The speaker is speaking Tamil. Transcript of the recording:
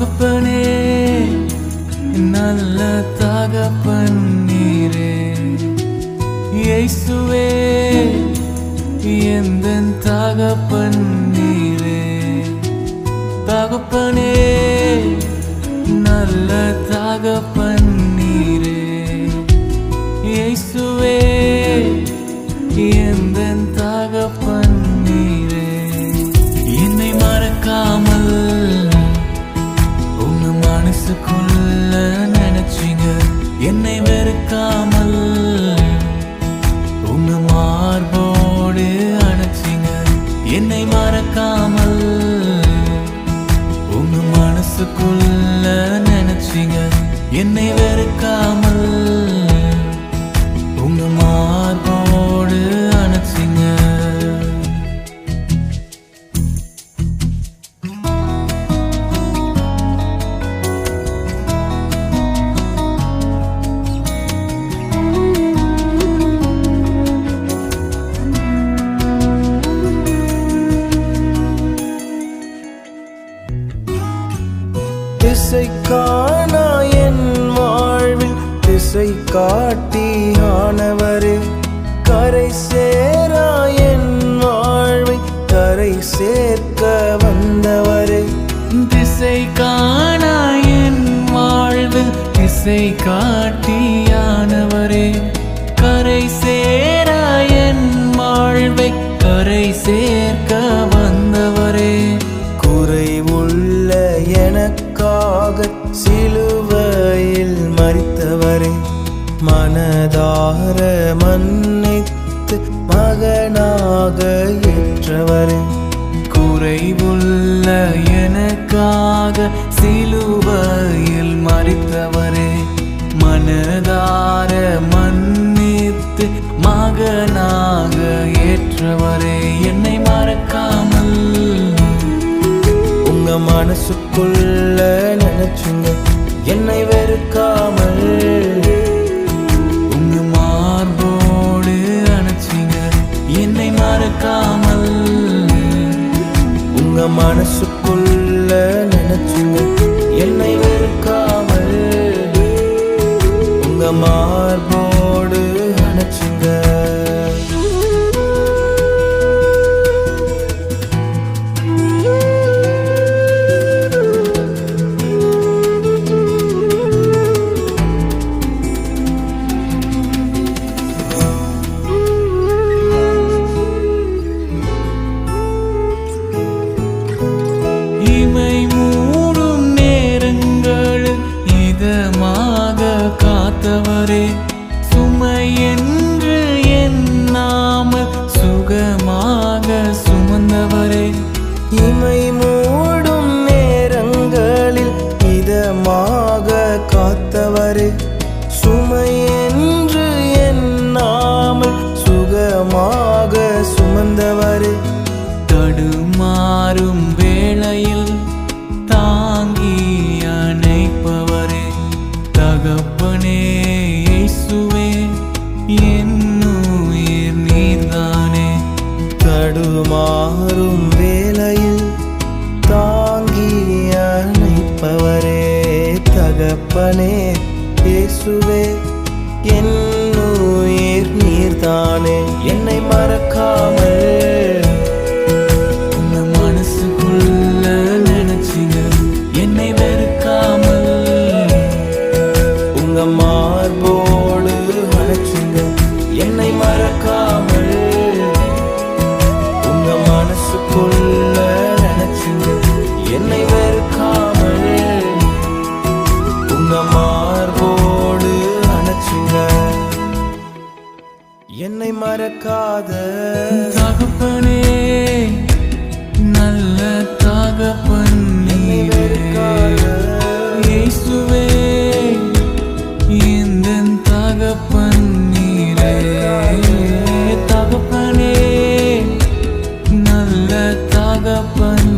தகப்பனே நல்ல தகப்பன் நீரே, இயேசுவே எந்தன் தகப்பன் நீரே. தகப்பனே நல்ல தகப்பன் நீரே, இயேசுவே எந்தன் தகப்பன் நீரே. என்னை மறக்காமல் உங்க மனசுக்குள்ள நினைச்சீங்க, என்னை வெறுக்காமல் உங்க மார்போடு அணைச்சிங்க. என்னை மறக்காமல் உங்க மனசுக்குள்ள நினைச்சீங்க, என்னை வெறுக்காமல் உங்க மார்போடு அணைச்சிங்க. திசை காணா என் வாழ்வில் திசை காட்டியானவரே, கரை சேரா என் வாழ்வை கரை சேர்க்க வந்தவரே. திசை காணா என் வாழ்வில் திசை காட்டியானவரே, கரை சேரா என் வாழ்வை கரை சேர்க்க வந்தவரே. குறைவுள்ள எனக்காக சிலுவையில் மரித்தவரே, மனதார மன்னித்து மகனாக ஏற்றவரே. குறைவுள்ள எனக்காக சிலுவையில் மரித்தவரே, மனதார மன்னித்து மகனாக ஏற்றவரே. என்னை மறக்காமல் உங்க மனசுக்குள்ள நினைச்சுங்க, என்னை வெறுக்காமல் உங்க மார்போடு அணைச்சிங்க. என்னை மறக்காமல் உங்க மனசுக்குள்ள நினைச்சுங்க, என்னை வெறுக்காமல் உங்க மார்போடு அணைச்சுங்க. இமை மூடும் நேரங்களில் இதமாக காத்தவரே, சுமை என்று எண்ணாமல் சுகமாக சுமந்தவரே. இமை மூடும் நேரங்களில் இதமாக காத்தவரே, சுமை என்று எண்ணாமல் சுகமாக சுமந்தவரே. தடுமாறும் வேளையில் தாங்கி அணைப்பவரே, தகப்பனே இயேசுவே என்னுயிர் நீர்தானே. தடுமாறும் வேளையில் தாங்கி அணைப்பவரே, தகப்பனே இயேசுவே என்னுயிர் நீர்தானே. என்னை மறக்காமல் உங்க மனசுக்குள்ள நினைச்சிங்க, என்னை வெறுக்காமல் உங்க மார்போடு அணைச்சுங்க. என்னை மறக்காமல் உங்க மனசுக்குள்ள நினைச்சுங்க, என்னை வெறுக்காமல் உங்க மார்போடு அணைச்சுங்க. என்னை மறக்காத தகப்பனே நல்ல தகப்பன் நீரே, இயேசுவே எந்தன் தகப்பன் நீரே. தகப்பனே நல்ல தகப்பன்